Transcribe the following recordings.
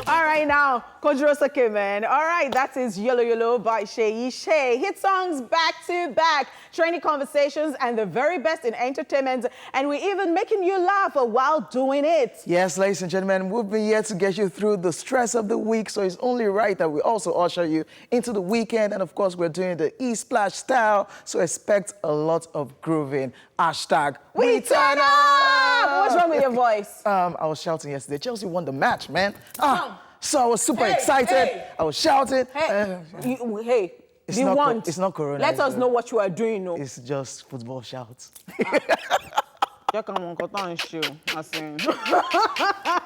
All right, now, Kodrosake, man. All right, that is Yellow Yellow by Shay Shay. Hit songs back to back, training conversations, and the very best in entertainment. And we're even making you laugh while doing it. Yes, ladies and gentlemen, we've been here to get you through the stress of the week, so it's only right that we also usher you into the weekend. And of course, we're doing the E-Splash style, so expect a lot of grooving. Hashtag We turn up! What's wrong with your voice? I was shouting yesterday. Chelsea won the match, man. So I was super excited. Hey. I was shouting. Hey, It's you not won. It's not Corona. Let us know what you are doing, no? It's just football shouts. I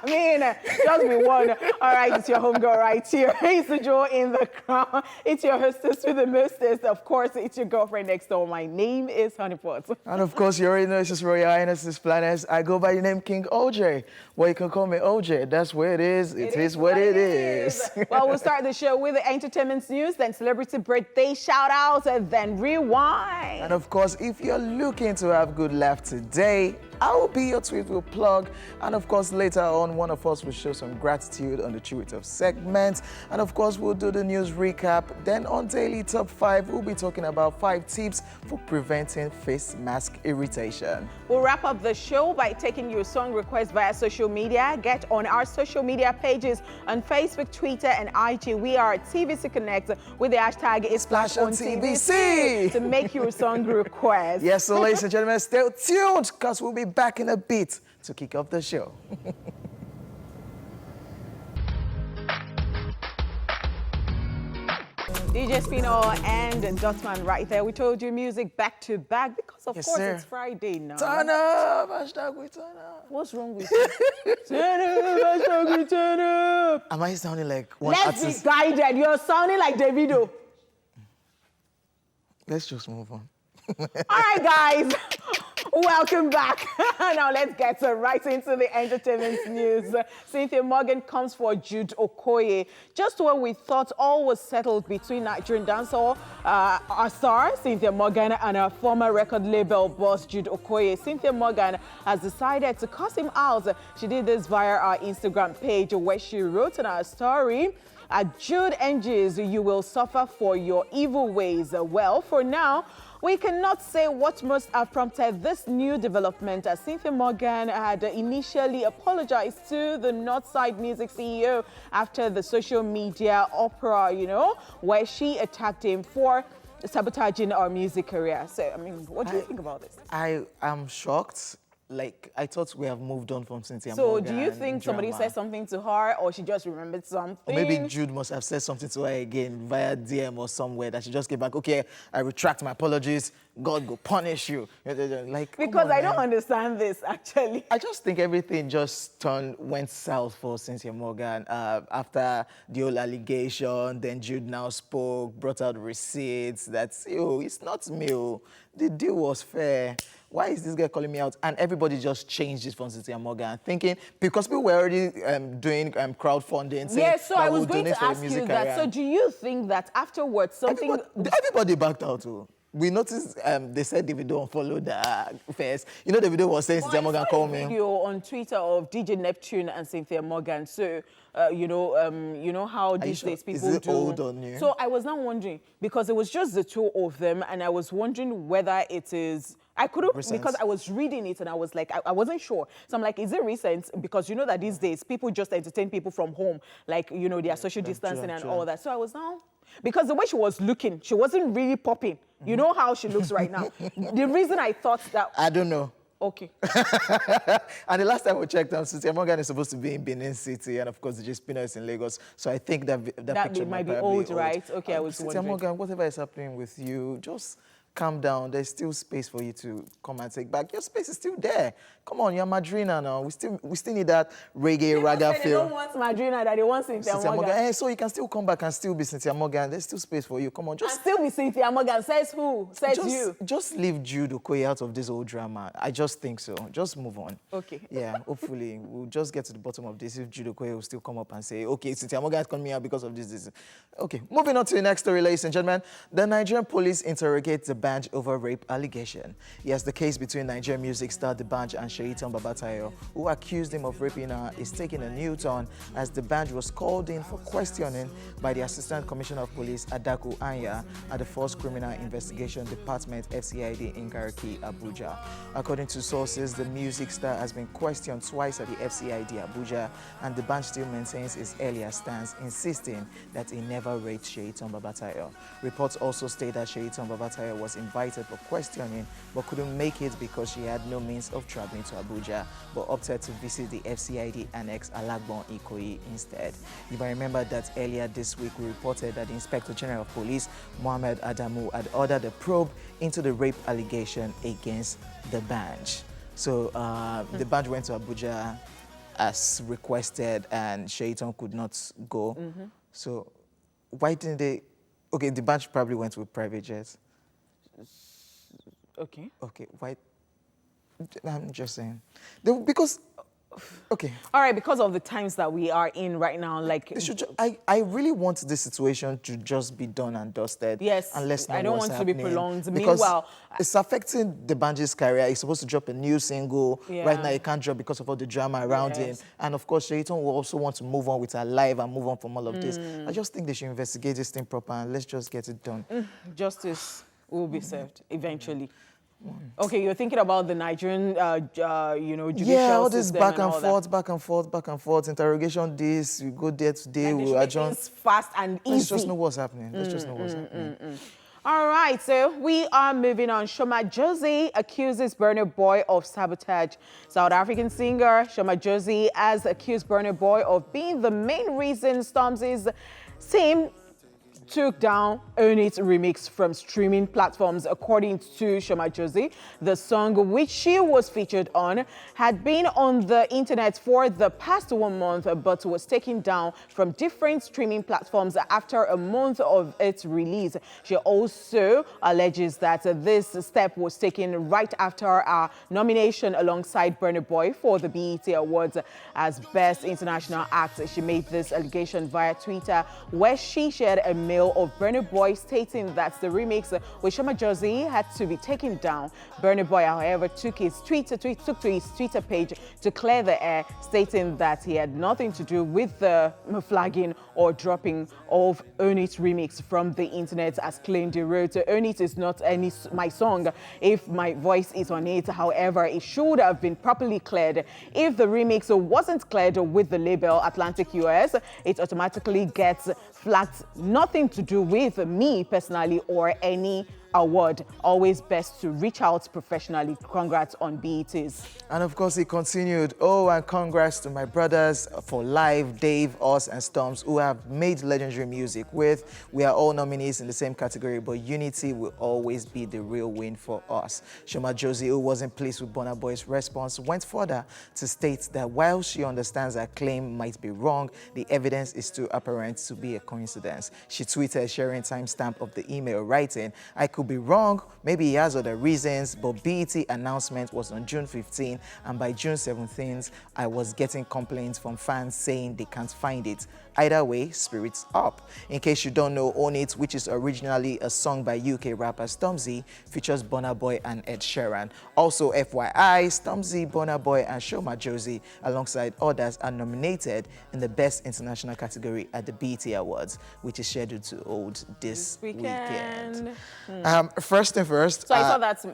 mean, just be one. All right, it's your homegirl right here. It's the Joe in the crown. It's your hostess with the mostest. Of course, it's your girlfriend next door. My name is Honeypot. And of course, you already know it's just Royal Highness Planets. I go by the name King OJ. Well, you can call me OJ. That's where it is. It is what it is. Well, we'll start the show with the entertainment news, then celebrity birthday shout-outs, and then rewind. And of course, if you're looking to have good laugh today, I will be your tweet will plug. And of course, later on, one of us will show some gratitude on the Tweet of segment. And of course, we'll do the news recap. Then on Daily Top 5, we'll be talking about 5 tips for preventing face mask irritation. We'll wrap up the show by taking your song requests via social media. Get on our social media pages on Facebook, Twitter, and IG. We are at TVC Connect with the hashtag Splash on TVC to make your song request. Yes, so ladies and gentlemen, stay tuned because we'll be back in a bit to kick off the show. DJ Spino and Dotman right there. We told you music back to back because, of course, sir. it's Friday now. Turn up! Hashtag we turn up. What's wrong with you? Turn up! Hashtag we turn up! Am I sounding like one Let's artist? be guided. You're sounding like Davido. Let's just move on. All right, guys. Welcome back. Now let's get right into the entertainment news. Cynthia Morgan comes for Jude Okoye. Just when we thought all was settled between Nigerian dancehall our star, Cynthia Morgan, and her former record label boss, Jude Okoye, Cynthia Morgan has decided to cuss him out. She did this via our Instagram page where she wrote in her story, Jude Engines, you will suffer for your evil ways. Well, for now, we cannot say what must have prompted this new development, as Cynthia Morgan had initially apologized to the Northside Music CEO after the social media opera, where she attacked him for sabotaging our music career. So, I mean, what do you think about this? I am shocked. Like, I thought we have moved on from Cynthia So, Morgan. do you think somebody said something to her, or she just remembered something? Or maybe Jude must have said something to her again via DM or somewhere that she just came back, okay, I retract my apologies, God go punish you. Like, because I don't understand this, actually. I just think everything just went south for Cynthia Morgan after the whole allegation. Then Jude now spoke, brought out receipts that, it's not me. The deal was fair. Why is this guy calling me out? And everybody just changed it from Cynthia Morgan, thinking because people were already doing crowdfunding. Yeah, so I was going to ask you that. So do you think that afterwards something... Everybody backed out too. We noticed they said Davido unfollowed first. Davido was saying Cynthia Morgan called me. Video on Twitter of DJ Neptune and Cynthia Morgan. So, you know how these days people Is it do. old on you? So I was now wondering, because it was just the two of them, and I was wondering whether it is... I couldn't, recent. Because I was reading it and I was like, I wasn't sure. So I'm like, is it recent? Because you know that these days people just entertain people from home, like, their social distancing and all that. So I was now, because the way she was looking, she wasn't really popping. You know how she looks right now. The reason I thought that... I don't know. Okay. And the last time we checked out, Cynthia Morgan is supposed to be in Benin City, and of course, the Spinner is in Lagos. So I think that picture might be old, right? Okay, I was Cynthia wondering. Morgan, whatever is happening with you, just calm down. There's still space for you to come and take back. Your space is still there. Come on, you're Madrina now. We still need that reggae raga feel. They don't want Madrina, that they want Cynthia Morgan. Hey, so you can still come back and still be Cynthia Morgan. There's still space for you. Come on, And still be Cynthia Morgan. Says who? Says you. Just leave Jude Okoye out of this whole drama. I just think so. Just move on. Okay. Yeah, hopefully we'll just get to the bottom of this. If Jude Okoye will still come up and say, okay, Cynthia Morgan is coming out because of this. Okay, moving on to the next story, ladies and gentlemen. The Nigerian police interrogate the D'banj over rape allegation. Yes, the case between Nigerian music star D'banj and Shaitan Babatayo, who accused him of raping her, is taking a new turn as D'banj was called in for questioning by the Assistant Commissioner of Police Adaku Anya at the Force Criminal Investigation Department FCID in Garki, Abuja. According to sources, the music star has been questioned twice at the FCID Abuja, and D'banj still maintains his earlier stance, insisting that he never raped Shaitan Babatayo. Reports also state that Shaitan Babatayo was invited for questioning but couldn't make it because she had no means of traveling to Abuja, but opted to visit the FCID annex Alagbon Okoye instead. You might remember that earlier this week we reported that the Inspector General of Police, Mohammed Adamu, had ordered a probe into the rape allegation against D'banj. So D'banj went to Abuja as requested and Shaitan could not go. So why didn't they? Okay, D'banj probably went with private jets. Okay. Okay, why? I'm just saying. Because, okay. All right, because of the times that we are in right now, like... I really want this situation to just be done and dusted. Yes, and let's know I don't what's want to be happening. prolonged. Because Meanwhile... it's affecting D'banj's career. He's supposed to drop a new single. Yeah. Right now, he can't drop because of all the drama around him. And of course, Shaitan will also want to move on with her life and move on from all of this. I just think they should investigate this thing proper and let's just get it done. Justice will be served eventually. Okay, you're thinking about the Nigerian, judicial all this system back and all forth, back and forth, back and forth. Interrogation this, you go there today, that. we adjourn. It's fast and easy. Let's just know what's happening. Let's just know what's happening. All right, so we are moving on. Sho Madjozi accuses Burna Boy of sabotage. South African singer Sho Madjozi has accused Burna Boy of being the main reason Stormzy's team took down Own It remix from streaming platforms. According to Sho Madjozi, the song which she was featured on had been on the internet for the past 1 month but was taken down from different streaming platforms after a month of its release. She also alleges that this step was taken right after our nomination alongside Burna Boy for the BET Awards as Best International Act. She made this allegation via Twitter, where she shared a mail of Burna Boy stating that the remix with Sho Madjozi had to be taken down. Burna Boy, however, took to his Twitter page to clear the air, stating that he had nothing to do with the flagging or dropping of Own It remix from the internet. As claimed, he wrote, "Own It is not my song if my voice is on it. However, it should have been properly cleared. If the remix wasn't cleared with the label Atlantic US, it automatically gets flagged. Nothing to do with me personally or any award. Always best to reach out professionally. Congrats on BETs." And of course, he continued, "Oh, and congrats to my brothers for life, Dave, Us, and Storms, who have made legendary music with. We are all nominees in the same category, but unity will always be the real win for us." Sho Madjozi, who wasn't pleased with Burna Boy's response, went further to state that while she understands her claim might be wrong, the evidence is too apparent to be a coincidence. She tweeted, sharing timestamp of the email, writing, "I could be wrong, maybe he has other reasons, but BET announcement was on June 15, and by June 17th, I was getting complaints from fans saying they can't find it. Either way, spirits up." In case you don't know, Own It, which is originally a song by UK rapper Stormzy, features Burna Boy and Ed Sheeran. Also, FYI, Stormzy, Burna Boy, and Sho Madjozi, alongside others, are nominated in the Best International category at the BET Awards, which is scheduled to hold this weekend. First and first. So I saw that.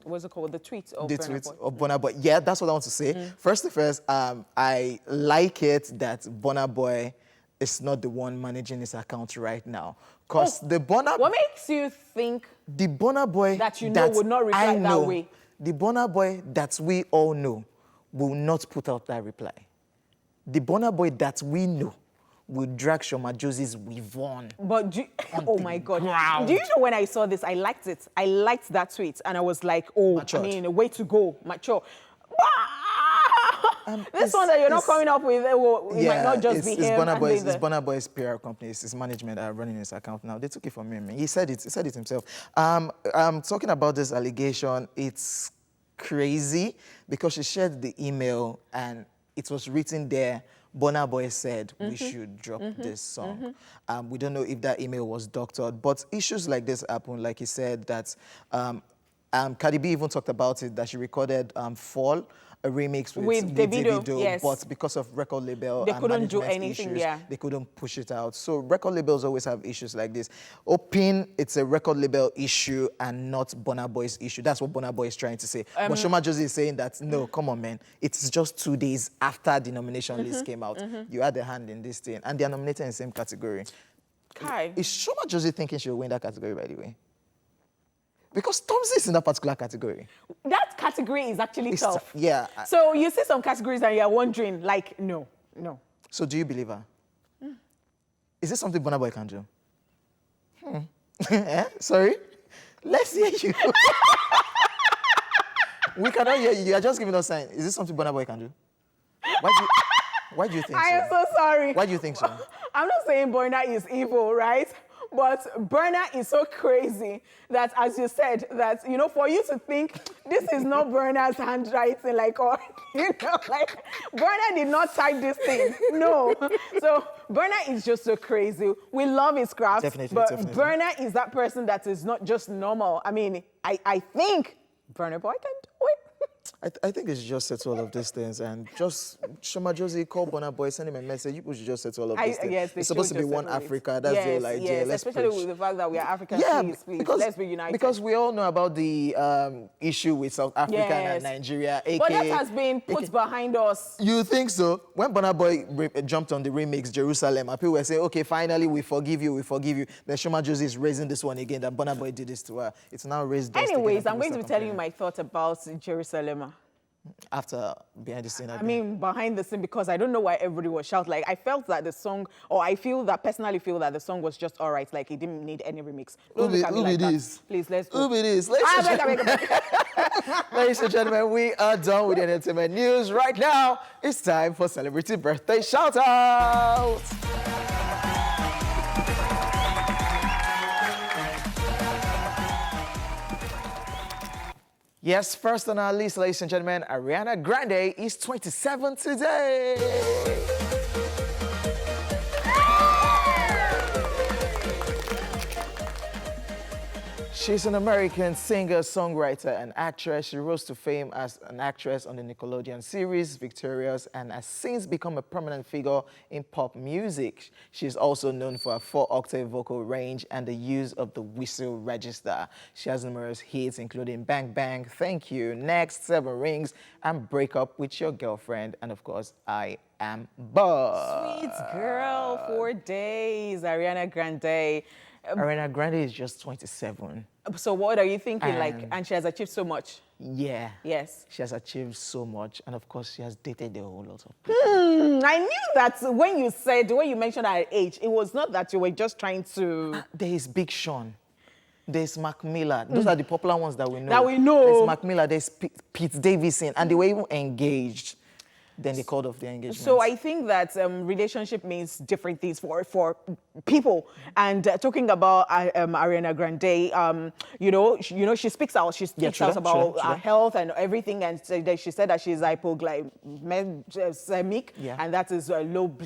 What's it called? The tweet of Burna Boy. Of Burna Boy. Yeah, that's what I want to say. First and first, I like it that Burna Boy is not the one managing his account right now. Because the Burna... What makes you think the Burna Boy that would not reply that way? The Burna Boy that we all know will not put out that reply. The Burna Boy that we know will drag Sho Madjozi's "We've Won." But oh my God. Ground. Do you know when I saw this, I liked it. I liked that tweet and I was like, oh, Matured. I mean, way to go, mature. This one that you're not coming up with, it might not just be him. It's Burna Boy's PR company, it's his management are running his account now. They took it from him. He said it himself. Talking about this allegation, it's crazy because she shared the email and it was written there Burna Boy said we should drop this song. We don't know if that email was doctored, but issues like this happen. Like he said that Cardi B even talked about it, that she recorded Fall, a remix with Davido, yes. but because of record label They and couldn't do management anything, issues, yeah. they couldn't push it out. So record labels always have issues like this. Open, it's a record label issue and not Burna Boy's issue. That's what Burna Boy is trying to say. But Sho Madjozi is saying that, no, come on, man. It's just 2 days after the nomination list came out. You had a hand in this thing. And they're nominated in the same category. Kai. Is Sho Madjozi thinking she'll win that category, by the way? Because Stormzy is in that particular category. That category is actually tough. Yeah. So you see some categories and you're wondering, like, no. So do you believe her? Is this something Burna Boy can do? Sorry? Let's hear you. We cannot hear you. You are just giving us sign. Is this something Burna Boy can do? Why do you think so? I am so sorry. Why do you think so? I'm not saying Burna is evil, right? But Burna is so crazy that, as you said, that, you know, for you to think this is not Burna's handwriting, like, or, you know, like, Burna did not type this thing. No. So Burna is just so crazy. We love his craft. Definitely, but definitely. Burna is that person that is not just normal. I mean, I think Burna Boy can do it. I think it's just settle all of these things and just Sho Madjozi, call Burna Boy, send him a message. You should just settle all of these things. Yes, it's supposed to be one Africa. That's the whole idea. Yes, Let's especially preach. with the fact that we are African. Yeah, please, because, let's be united. Because we all know about the issue with South Africa and Nigeria. But that has been put behind us. You think so? When Burna Boy jumped on the remix, Jerusalem, and people were saying, okay, finally, we forgive you. Then Sho Madjozi is raising this one again, that Burna Boy did this to her. It's now raised dust. Anyways, I'm going to be telling you my thoughts about Jerusalem. After behind the scene. I mean, behind the scene, because I don't know why everybody was shouting. Like, I felt that the song, or I personally feel that the song was just all right. Like, it didn't need any remix. Don't look at me like that. Please, let's go. Ladies and gentlemen, we are done with the entertainment news. Right now, it's time for Celebrity Birthday Shoutouts. Yes, first on our list, ladies and gentlemen, Ariana Grande is 27 today. She's an American singer, songwriter, and actress. She rose to fame as an actress on the Nickelodeon series Victorious and has since become a prominent figure in pop music. She's also known for her 4-octave vocal range and the use of the whistle register. She has numerous hits, including Bang Bang, Thank You, Next, 7 Rings, and Break Up With Your Girlfriend, and of course, I Am Bud. Sweet girl, 4 days, Ariana Grande. Ariana Grande is just 27. So what are you thinking? And she has achieved so much. Yeah. Yes. She has achieved so much. And of course, she has dated a whole lot of people. I knew that when you mentioned her age, it was not that you were just trying to... There is Big Sean. There's Mac Miller. Those are the popular ones that we know. There's Mac Miller. There's Pete Davidson. And they were even engaged. Then they called off their engagement. So I think that relationship means different things for people. And talking about Ariana Grande, you know, she speaks out. She speaks out about her health and everything. And she said that she's hypoglycemic, and that is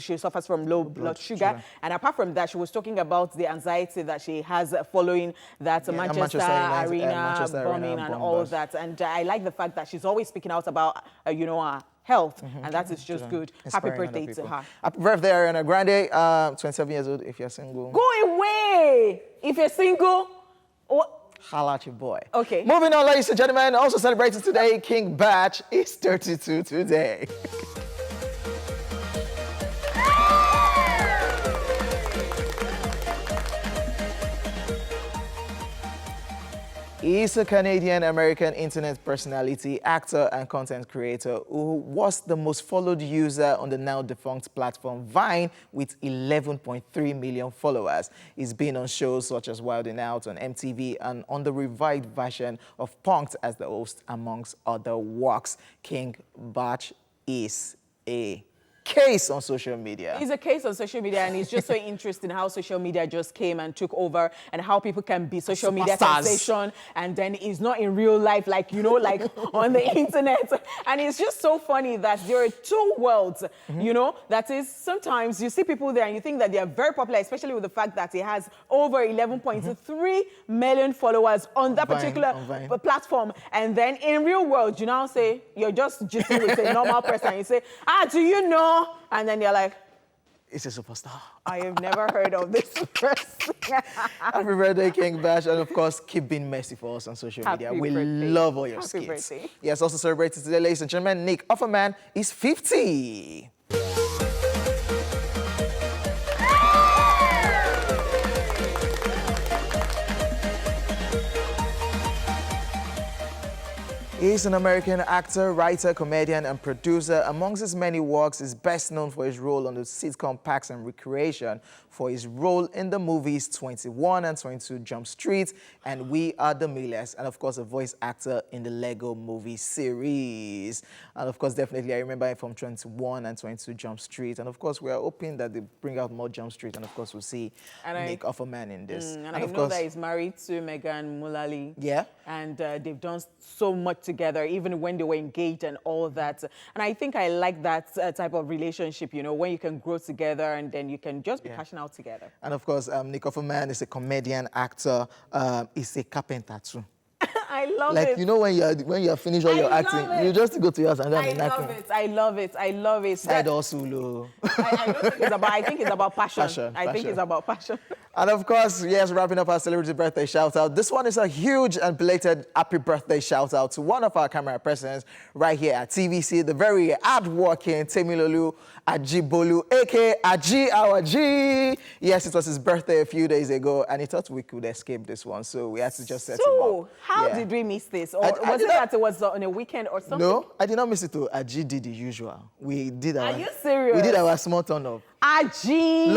she suffers from low blood sugar. And apart from that, she was talking about the anxiety that she has following that Manchester Arena bombing and all that. And I like the fact that she's always speaking out about, you know, her health, and that is just good. Happy birthday to her. Happy birthday, Ariana Grande. 27 years old if you're single. Go away! If you're single, holla at your boy. Okay. Moving on, ladies and gentlemen, also celebrating today, King Batch is 32 today. He's a Canadian-American internet personality, actor, and content creator who was the most followed user on the now-defunct platform Vine with 11.3 million followers. He's been on shows such as Wild 'N Out on MTV and on the revived version of Punk'd as the host, amongst other works. King Batch is a case on social media. It's a case on social media, and it's just so interesting how social media just came and took over, and how people can be social media sensation, and then it's not in real life, like, you know, like on the internet. And it's just so funny that there are two worlds, you know, that is, sometimes you see people there and you think that they are very popular, especially with the fact that he has over 11.3 million followers on that particular platform. And then in real world, you now say, you're just gisting with a normal person, and you say, do you know? And then you're like, it's a superstar. I have never heard of this person. Happy birthday, King Bash. And of course, keep being mercy for us on social media. We love all your skits. Yes, also celebrated today, ladies and gentlemen, Nick Offerman is 50. He's an American actor, writer, comedian, and producer. Amongst his many works, he's best known for his role on the sitcom Parks and Recreation, for his role in the movies 21 and 22 Jump Street, and We Are the Millers, and of course, a voice actor in the Lego movie series. And of course, definitely, I remember him from 21 and 22 Jump Street. And of course, we are hoping that they bring out more Jump Street, and of course, we'll see Nick Offerman in this. And I know that he's married to Megan Mullally. Yeah. And they've done so much together, even when they were engaged and all that. And I think I like that type of relationship, you know, when you can grow together and then you can just be passionate out together. And of course, Nick Offerman is a comedian, actor, he's a carpenter too. I love it. Like, you know, when you finish all your acting, you just go to your house and then I love it. I love it. Side hustle. I don't think it's about, I think it's about passion. I think it's about passion. And of course, yes, wrapping up our celebrity birthday shout out. This one is a huge and belated happy birthday shout out to one of our camera persons right here at TVC, the very hardworking Temilolu Ajibolu, aka Aji our G. Yes, it was his birthday a few days ago, and he thought we could escape this one, so we had to just set him up. So, how did we miss this? Or was it that it was on a weekend or something? No, I did not miss it too. Aji did the usual. We did our... Are you serious? We did our small turn up. Aji.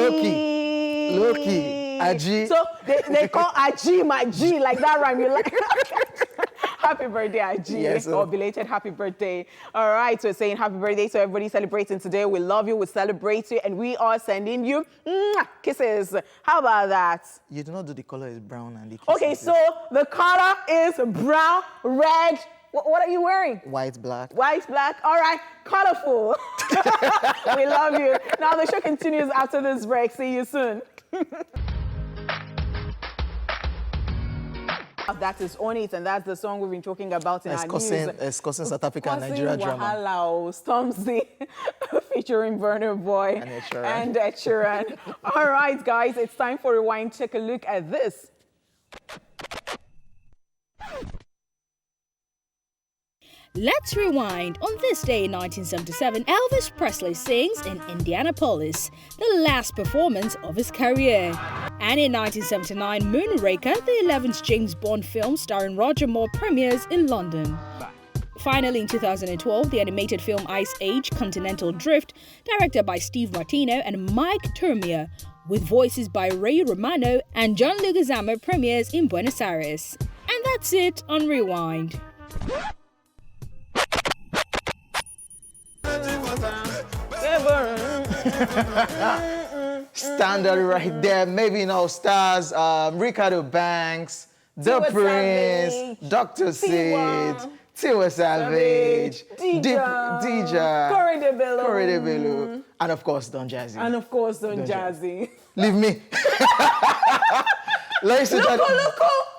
Loki. Aji. So they call Aji my G, like that rhyme. You like? Happy birthday, Aji. Yes, or belated happy birthday. All right, so saying happy birthday to everybody celebrating today. We love you, we celebrate you, and we are sending you kisses. How about that? You do not do the color is brown and the kiss. Okay, so the color is brown, red. What are you wearing? White, black. White, black. All right, colorful. We love you. Now the show continues after this break. See you soon. That is On It, and that's the song we've been talking about in our news. Escorting South Africa and Nigeria drama. Wahala, Stormzy featuring Burna Boy and Ed Sheeran. All right, guys, it's time for Rewind. Take a look at this. Let's rewind. On this day in 1977, Elvis Presley sings in Indianapolis, the last performance of his career. And in 1979, Moonraker, the 11th James Bond film starring Roger Moore, premieres in London. Finally, in 2012, the animated film Ice Age: Continental Drift, directed by Steve Martino and Mike Turmia, with voices by Ray Romano and John Leguizamo, premieres in Buenos Aires. And that's it on Rewind. Standard right there. Maybe no stars. Ricardo Banks, The Prince, Dr. Sid, Tiwa Savage, Dija, Corey De Bello, and of course Don Jazzy. Leave me. Ladies and gentlemen,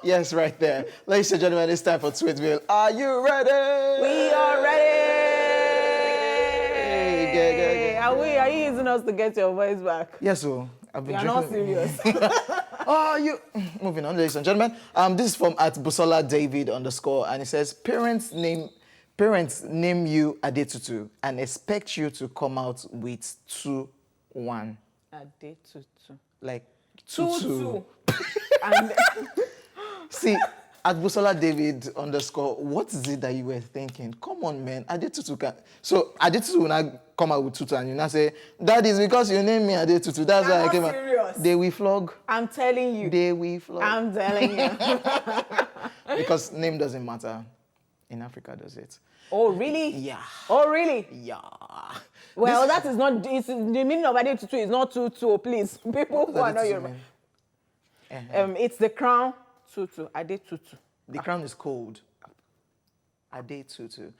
yes, right there. Ladies and gentlemen, it's time for Tweetville. Are you ready? We are ready. Are you using us to get your voice back? Yes, sir. You're not serious. Moving on, ladies and gentlemen. This is from @Busola David _ and it says, parents name you Adetutu and expect you to come out with 2-1. Adetutu. Like 2-2. And see, @Busola David _ what is it that you were thinking? Come on, man. Adetutu can. So Adetutu will not come out with tutu and you now say, that is because you named me Adetutu. That's why I came out. They will flog. I'm telling you. They will flog. I'm telling you. Because name doesn't matter. In Africa, does it? Oh, really? Yeah. Oh, really? Yeah. Well, that is not, it's, the meaning of Ade Tutu is not tutu, please. People who are not Yoruba. It's the crown tutu, Ade Tutu. The crown is cold. Ade Tutu.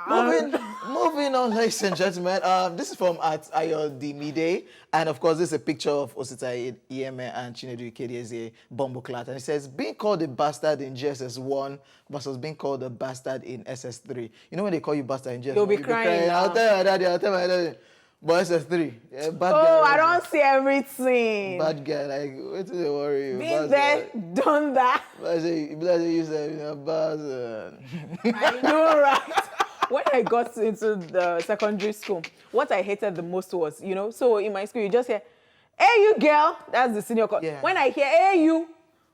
Moving on, ladies and gentlemen. This is from at Ayodimide, and of course, this is a picture of Osita Iyeme and Chinedu Ikedieze Bomboclat, and it says being called a bastard in GSS1 versus being called a bastard in SS3. You know when they call you bastard in GSS1, you'll be crying. I'll tell my daddy, I'll tell my daddy. But SS3, yeah, bad guy. Oh, I don't see everything. Bad guy, like, what do they worry you? Been there, done that. I say, you said, bastard. I know, right? When I got into the secondary school, what I hated the most was, you know, so in my school, you just hear, hey, you girl, that's the senior call. Yeah. When I hear, hey, you,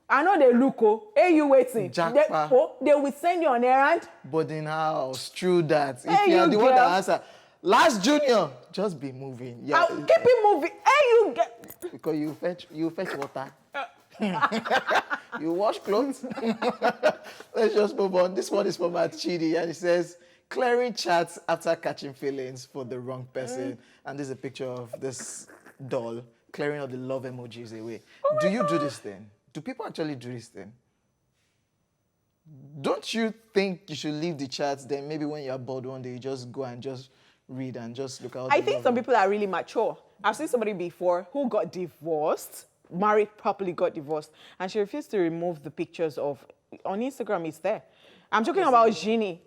I know they look, hey, you waiting. They will send you on errand. Boarding house, true that. Hey, if you're you the one that girl. answer, last junior, just be moving. Yeah. I'll keep it moving. Hey, you girl. Because you fetch water. You wash clothes. Let's just move on. This one is from Chidi, and it says, clearing chats after catching feelings for the wrong person. And this is a picture of this doll clearing all the love emojis away. Do you do this thing? Do people actually do this thing? Don't you think you should leave the chats, then maybe when you're bored one day, you just go and just read and just look out? I think some people are really mature. I've seen somebody before who got divorced, married properly, got divorced, and she refused to remove the pictures of, on Instagram, it's there. I'm talking about Ginny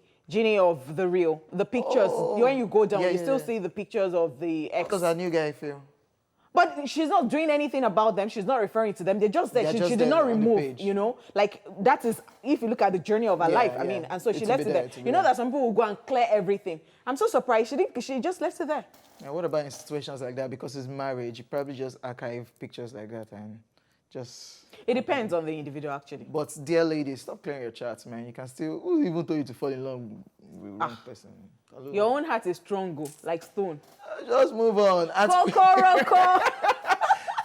of The Real. The pictures, when you go down, you still see the pictures of the ex. Because a new guy feel. But she's not doing anything about them. She's not referring to them. They're just there. She did not remove, you know? Like, that is, if you look at the journey of her life, I mean, and so she left it there. You know that some people will go and clear everything. I'm so surprised. She just left it there. And what about in situations like that? Because it's marriage, you probably just archive pictures like that and just... It depends on the individual, actually. But dear ladies, stop clearing your chats, man. You can still... Who even told you to fall in love with one person? Hello? Your own heart is strong, like stone. Just move on. Kokoroko.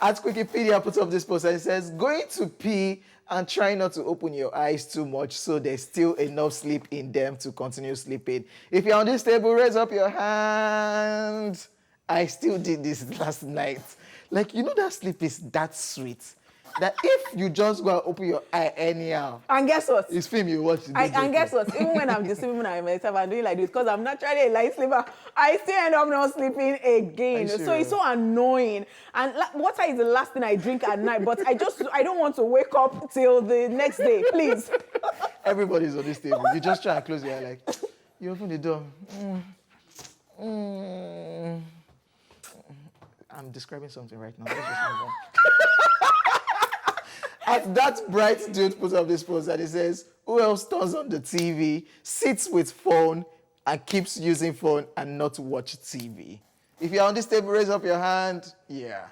At Wikipedia puts up this post and it says, going to pee and try not to open your eyes too much so there's still enough sleep in them to continue sleeping. If you're on this table, raise up your hand. I still did this last night. Like, you know that sleep is that sweet that if you just go and open your eye anyhow. And guess what? It's film you watch. And guess what? Even when I'm deceiving myself, I'm doing like this because I'm naturally a light sleeper. I still end up not sleeping again. So it's so annoying. And water is the last thing I drink at night, but I don't want to wake up till the next day, please. Everybody's on this table. You just try and close your eye like, you open the door. I'm describing something right now. Let's just move on. At that bright dude puts up this post and it says, who else turns on the TV, sits with phone, and keeps using phone and not watch TV? If you're on this table, raise up your hand. Yeah.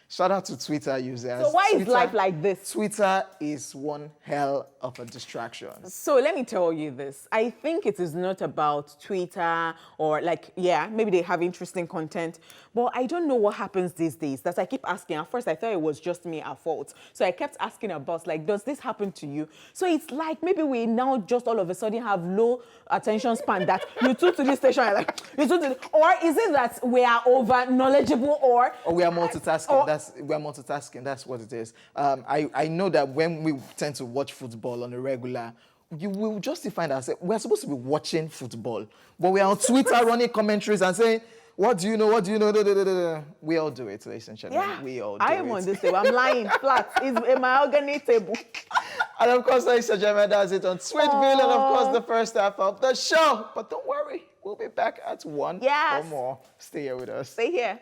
Shout out to Twitter users. So why is life like this? Twitter is one hell of a distraction. So let me tell you this. I think it is not about Twitter or like, yeah, maybe they have interesting content, but I don't know what happens these days that I keep asking. At first, I thought it was just me at fault. So I kept asking about, like, does this happen to you? So it's like maybe we now just all of a sudden have low attention span that you took to this station, you're like, you took to, or is it that we are over knowledgeable or we are multitasking? We are multitasking. That's what it is. I know that when we tend to watch football on a regular, you will justify that. We're supposed to be watching football, but we are on Twitter running commentaries and saying, what do you know? What do you know? Da, da, da, da. We all do it, ladies and gentlemen. yeah, We all do it. I am on this table. I'm lying flat. It's a mahogany table. And of course, ladies and gentlemen, that's it on Sweetville. And of course, the first half of the show. But don't worry, we'll be back at 1 or more. Stay here with us. Stay here.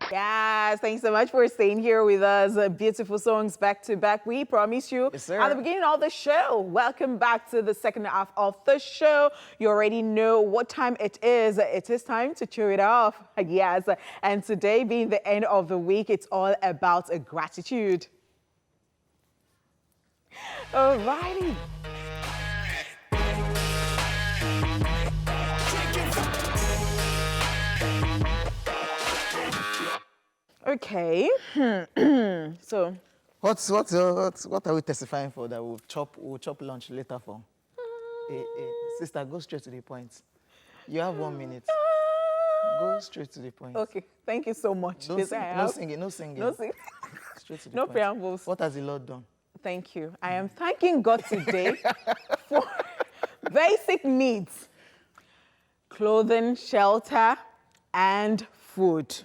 Yes, thanks so much for staying here with us. Beautiful songs back to back. We promise you yes, sir. at the beginning of the show. Welcome back to the second half of the show. You already know what time it is. It is time to chew it off. Yes, and today being the end of the week, it's all about gratitude. Alrighty. Okay. So What are we testifying for that we'll chop lunch later for? Sister, go straight to the point. You have 1 minute. Go straight to the point. Okay, thank you so much. No singing, no singing. No singing. Straight to the No point. preambles. What has the Lord done? Thank you. I am thanking God today for basic needs: clothing, shelter, and food.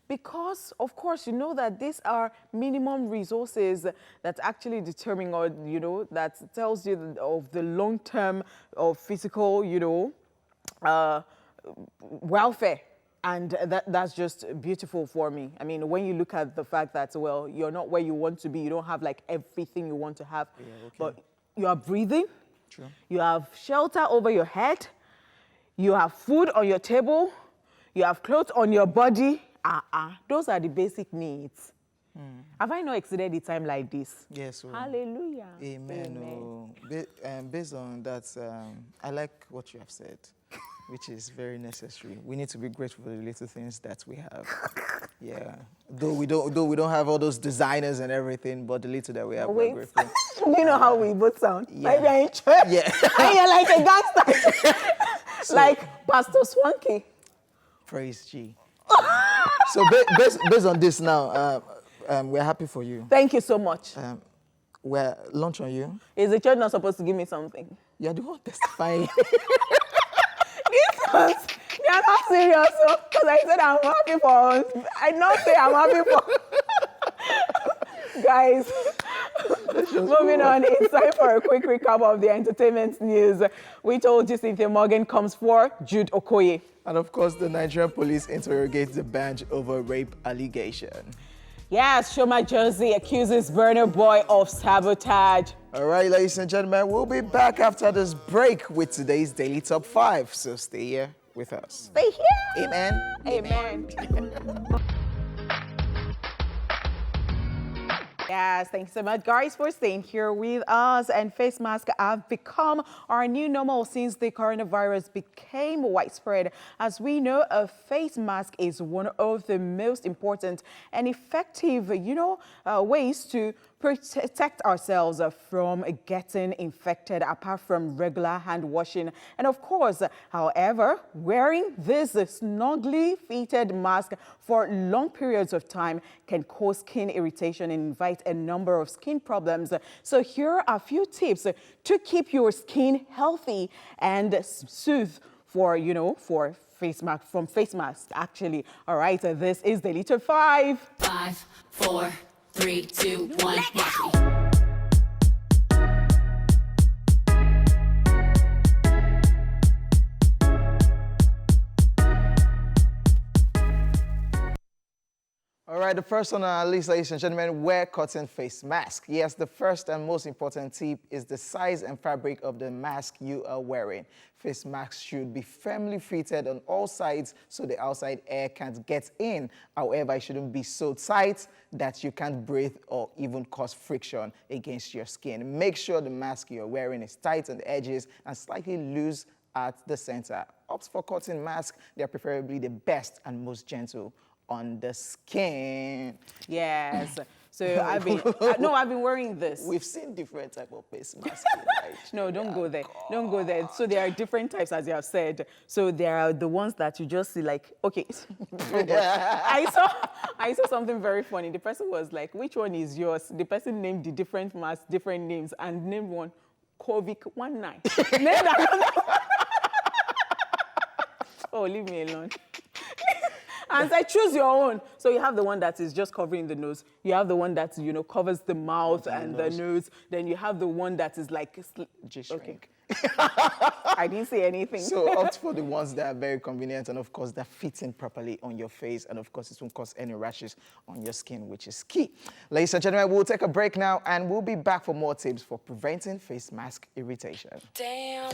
Because, of course, you know that these are minimum resources that actually determine, or, you know, that tells you of the long-term of physical, you know, welfare. And that's just beautiful for me. I mean, when you look at the fact that, well, you're not where you want to be, you don't have like everything you want to have, but you are breathing, True. You have shelter over your head, you have food on your table, you have clothes on your body. Those are the basic needs. Have I not exceeded the time like this? Yes. Oh. Hallelujah. Amen. Oh. Based on that, I like what you have said, which is very necessary. We need to be grateful for the little things that we have. Yeah. Though we don't have all those designers and everything, but the little that we have, we're grateful. Do you know how we both sound? Yeah. Like we're in church. Yeah. And you're like a gangster. Like Pastor Swanky. Praise G. So based on this now, we're happy for you. Thank you so much. We're launch on you. Is the church not supposed to give me something? You're the one testifying. These ones, they are not serious, because I said I'm happy for. I not say I'm happy for. Guys, moving on, it's time for a quick recap of the entertainment news. We told you Cynthia Morgan comes for Jude Okoye. And of course, the Nigerian police interrogates the band over rape allegation. Yes, Sho Madjozi accuses Burna Boy of sabotage. All right, ladies and gentlemen, we'll be back after this break with today's Daily Top 5. So stay here with us. Stay here. Amen. Amen. Yes, thanks so much, guys, for staying here with us. And face masks have become our new normal since the coronavirus became widespread. As we know, a face mask is one of the most important and effective, ways to protect ourselves from getting infected, apart from regular hand washing. And of course, however, wearing this snugly fitted mask for long periods of time can cause skin irritation and invite a number of skin problems. So here are a few tips to keep your skin healthy and soothe for face masks, actually. All right, this is Daily Top 5. 5, 4, 3, 2, 1, watch me. All right, the first on our list, ladies and gentlemen, wear cotton face mask. Yes, the first and most important tip is the size and fabric of the mask you are wearing. Face masks should be firmly fitted on all sides so the outside air can't get in. However, it shouldn't be so tight that you can't breathe or even cause friction against your skin. Make sure the mask you're wearing is tight on the edges and slightly loose at the center. Opt for cotton masks. They're preferably the best and most gentle on the skin. Yes. So I've been wearing this. We've seen different type of face masks. Right? No, don't go there. Don't go there. So there are different types, as you have said. So there are the ones that you just see like, okay. I saw something very funny. The person was like, which one is yours? The person named the different masks, different names, and named one COVID-19. Named another. Oh, leave me alone. And say, choose your own. So you have the one that is just covering the nose. You have the one that, covers the mouth and the nose. Then you have the one that is like... G-shrink. Okay. I didn't say anything. So opt for the ones that are very convenient and, of course, that fit in properly on your face. And, of course, it won't cause any rashes on your skin, which is key. Ladies and gentlemen, we'll take a break now, and we'll be back for more tips for preventing face mask irritation. Damn.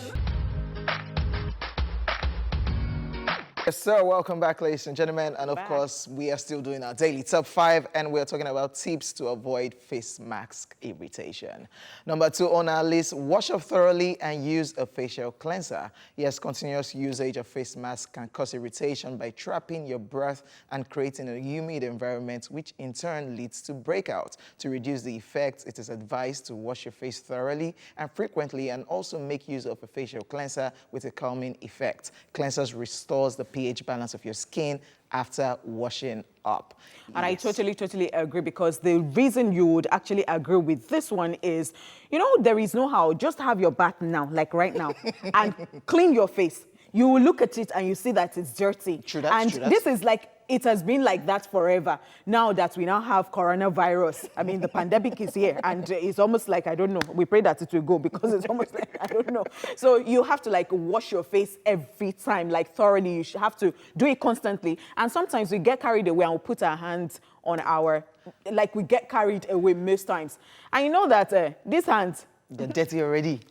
Yes, sir. Welcome back, ladies and gentlemen. And of course, we are still doing our daily top 5, and we're talking about tips to avoid face mask irritation. Number 2 on our list, wash up thoroughly and use a facial cleanser. Yes, continuous usage of face masks can cause irritation by trapping your breath and creating a humid environment, which in turn leads to breakout. To reduce the effects, it is advised to wash your face thoroughly and frequently, and also make use of a facial cleanser with a calming effect. Cleansers restores the pH balance of your skin after washing up. And I totally agree, because the reason you would actually agree with this one is, you know, there is no how. Just have your bath now, like right now, and clean your face. You will look at it and you see that it's dirty. True that, and true that. this is like, it has been like that forever. Now that we now have coronavirus, I mean, the pandemic is here, and it's almost like, I don't know, we pray that it will go, because it's almost like, I don't know. So you have to like wash your face every time, like thoroughly. You should have to do it constantly. And sometimes we get carried away and we put our hands on our, like we get carried away most times. And you know that these hands, they're dirty already.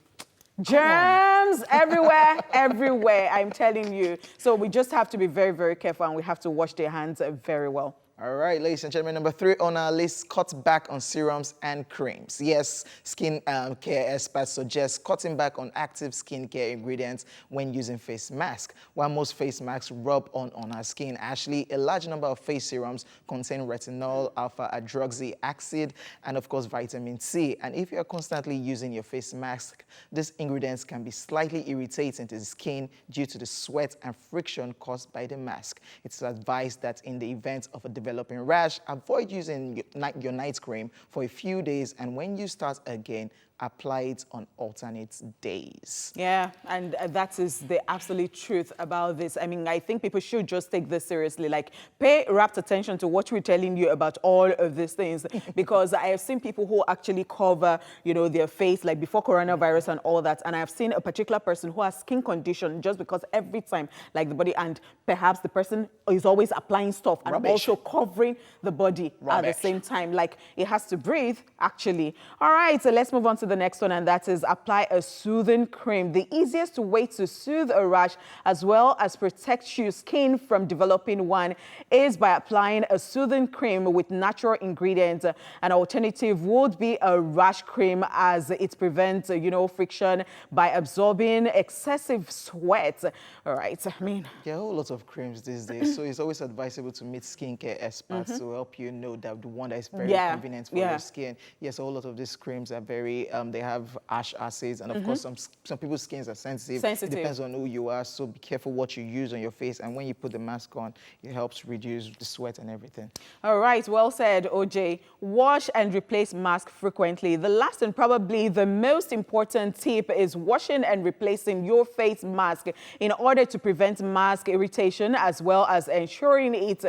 Germs everywhere, I'm telling you. So we just have to be very careful, and we have to wash their hands very well. All right, ladies and gentlemen, number 3 on our list, cut back on serums and creams. Yes, skin care experts suggest cutting back on active skincare ingredients when using face masks. While most face masks rub on our skin, actually, a large number of face serums contain retinol, alpha-hydroxy acid, and of course, vitamin C. And if you're constantly using your face mask, these ingredients can be slightly irritating to the skin due to the sweat and friction caused by the mask. It's advised that in the event of a developing rash, avoid using your night cream for a few days, and when you start again, apply it on alternate days. Yeah, and that is the absolute truth about this. I mean, I think people should just take this seriously, like pay rapt attention to what we're telling you about all of these things, because I have seen people who actually cover, you know, their face, like before coronavirus and all that, and I've seen a particular person who has skin condition just because every time, like the body, and perhaps the person is always applying stuff and also covering the body at the same time, like it has to breathe, actually. All right, so let's move on to the next one, and that is apply a soothing cream. The easiest way to soothe a rash as well as protect your skin from developing one is by applying a soothing cream with natural ingredients. An alternative would be a rash cream, as it prevents, you know, friction by absorbing excessive sweat. All right, I mean, there are a whole lot of creams these days, so it's always advisable to meet skincare experts to help you know that the one that is very convenient for your skin. Yes, a whole lot of these creams are very they have ash acids, and of course some people's skins are sensitive. It depends on who you are, so be careful what you use on your face, and when you put the mask on, it helps reduce the sweat and everything. All right, well said, OJ. Wash and replace mask frequently. The last and probably the most important tip is washing and replacing your face mask in order to prevent mask irritation, as well as ensuring it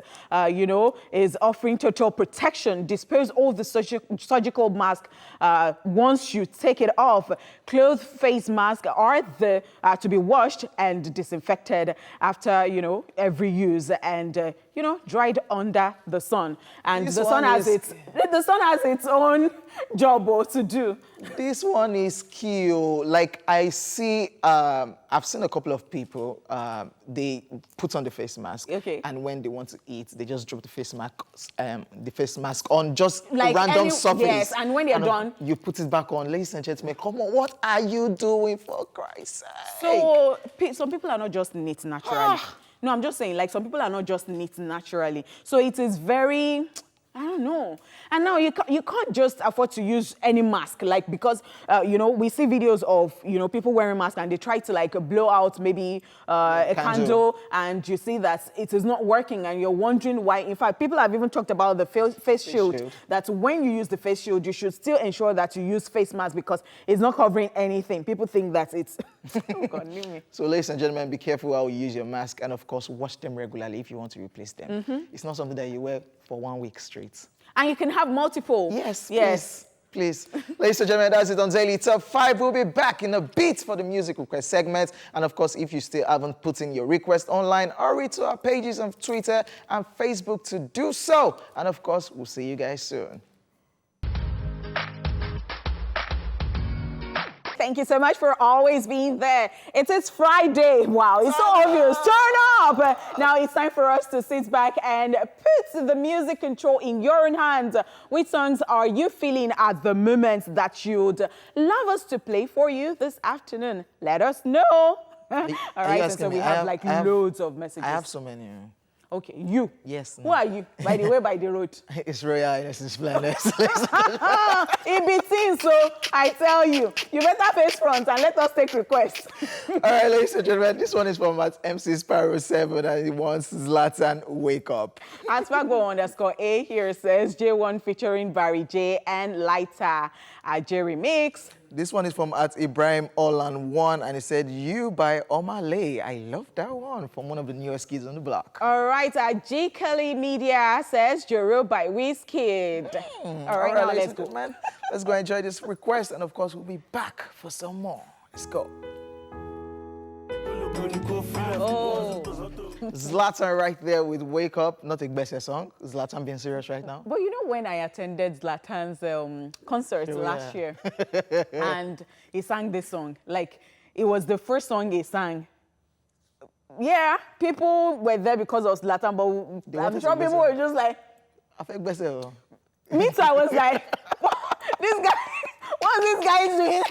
you know, is offering total protection. Dispose all the surgical mask once you take it off. Cloth face masks are to be washed and disinfected after, you know, every use, and you know, dried under the sun. And the sun has its own job to do. This one is key. Like I see, I've seen a couple of people, they put on the face mask, and when they want to eat, they just drop the face mask on just like a random surface. Yes, and when they're done, you put it back on. Ladies and gentlemen, come on, what are you doing, for Christ's sake? So some people are not just neat naturally. No, I'm just saying, like, some people are not just neat naturally. So it is very, I don't know. And now you can't just afford to use any mask, like, because, you know, we see videos of, you know, people wearing masks and they try to like blow out maybe a candle, and you see that it is not working, and you're wondering why. In fact, people have even talked about the face shield, that when you use the face shield, you should still ensure that you use face mask because it's not covering anything. People think that it's, oh God, leave me. So ladies and gentlemen, be careful how you use your mask, and of course, wash them regularly if you want to replace them. It's not something that you wear for 1 week straight. And you can have multiple. Yes, please. Ladies and gentlemen, that's it on Daily Top 5. We'll be back in a bit for the music request segment. And of course, if you still haven't put in your request online, hurry to our pages on Twitter and Facebook to do so. And of course, we'll see you guys soon. Thank you so much for always being there. It is Friday. Wow, it's so obvious. Turn up. Now it's time for us to sit back and put the music control in your own hands. Which songs are you feeling at the moment that you'd love us to play for you this afternoon? Let us know. All right, and so we have loads of messages. I have so many. Okay, you. Yes. Who are you? By the way, by the road. It's Royal Highness in Splendor. It be seen, so I tell you, you better face front and let us take requests. All right, ladies and gentlemen, this one is from MC Sparrow 7 and he wants Zlatan Wake Up. @Spargo_A here says J1 featuring Barry J and Lighter. Jerry Mix. This one is from @Ibrahim Olan1 and he said, You by Omale. I love that one from one of the newest kids on the block. All right, G. Kelly Media says Joro by Wizkid. All right, now let's go. Man. Let's go enjoy this request and of course we'll be back for some more. Let's go. Oh. Zlatan right there with Wake Up, not a best song. Zlatan being serious right now. But you know when I attended Zlatan's concert last year and he sang this song, like it was the first song he sang. Yeah, people were there because of Zlatan, but I'm sure people were just like, I think best. Me too, I was like, this guy, what is this guy doing?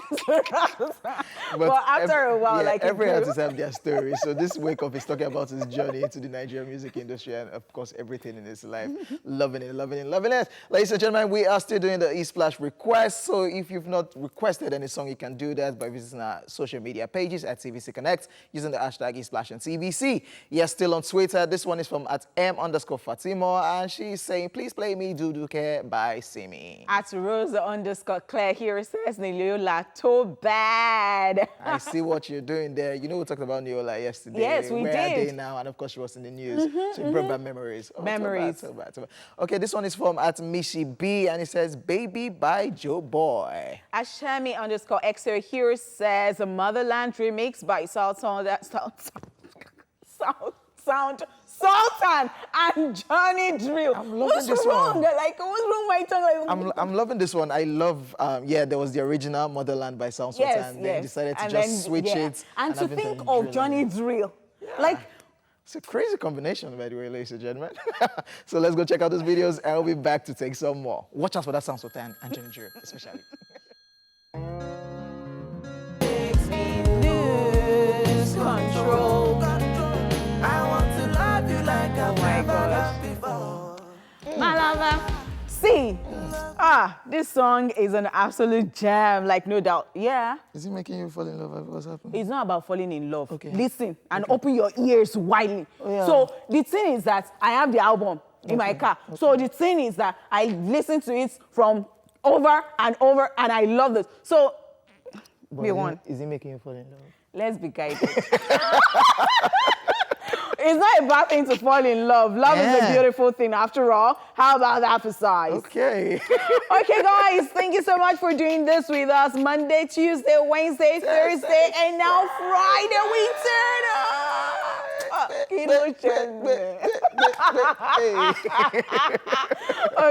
But after a while, like every artist have their story. So this Wake Up is talking about his journey into the Nigerian music industry and of course everything in his life. Loving it, loving it, loving it. Ladies and gentlemen, we are still doing the eSplash request. So if you've not requested any song, you can do that by visiting our social media pages at CVC Connect using the hashtag eSplash and CVC. Yes, still on Twitter. This one is from @M_Fatima and she's saying, please play me Do Care by Simi. @Rosa_Claire here says Niliola too bad. I see what you're doing there. You know, we talked about Niola yesterday. Yes, we Where did. are they now? And of course, she was in the news. So it brought back memories. Oh, Memories. Too bad. Okay, this one is from @Mishi B, and it says Baby by Joe Boy. Ashami_Xer here says Motherland remix by Sultan and Johnny Drill. I'm loving what's this wrong? one. Like, what's wrong with my tongue? Like, I'm loving this one. I love, there was the original Motherland by Sound Sultan. yes, and they decided to and just then, switch it. And to have think Johnny of Johnny Drill. Like, it's a crazy combination, by the way, ladies and gentlemen. So let's go check out those videos and I'll be back to take some more. Watch out for that Sound Sultan and Johnny Drill, especially. lose control. I want to love you like I've never loved before. My lover. See, this song is an absolute jam, like no doubt. Yeah. Is he making you fall in love? What's happening? It's not about falling in love. Okay. Listen and open your ears widely. Oh, yeah. So the thing is that I have the album in my car. Okay. So the thing is that I listen to it from over and over and I love it. So, Is he making you fall in love? Let's be guided. It's not a bad thing to fall in love. Love is a beautiful thing after all. How about that for size? Okay. Okay, guys, thank you so much for doing this with us. Monday, Tuesday, Wednesday, Thursday, and now Friday we turn up.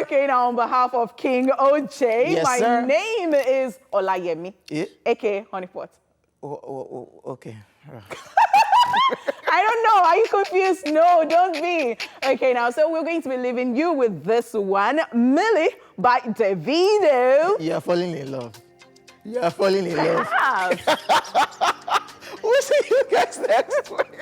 Okay, now on behalf of King OJ, my name is Olayemi, aka Honeypot. Okay. I don't know. Are you confused? No, don't be. Okay, now, so we're going to be leaving you with this one, Millie by Davido. You're falling in love. You're falling in love. Perhaps. We'll see you guys next week.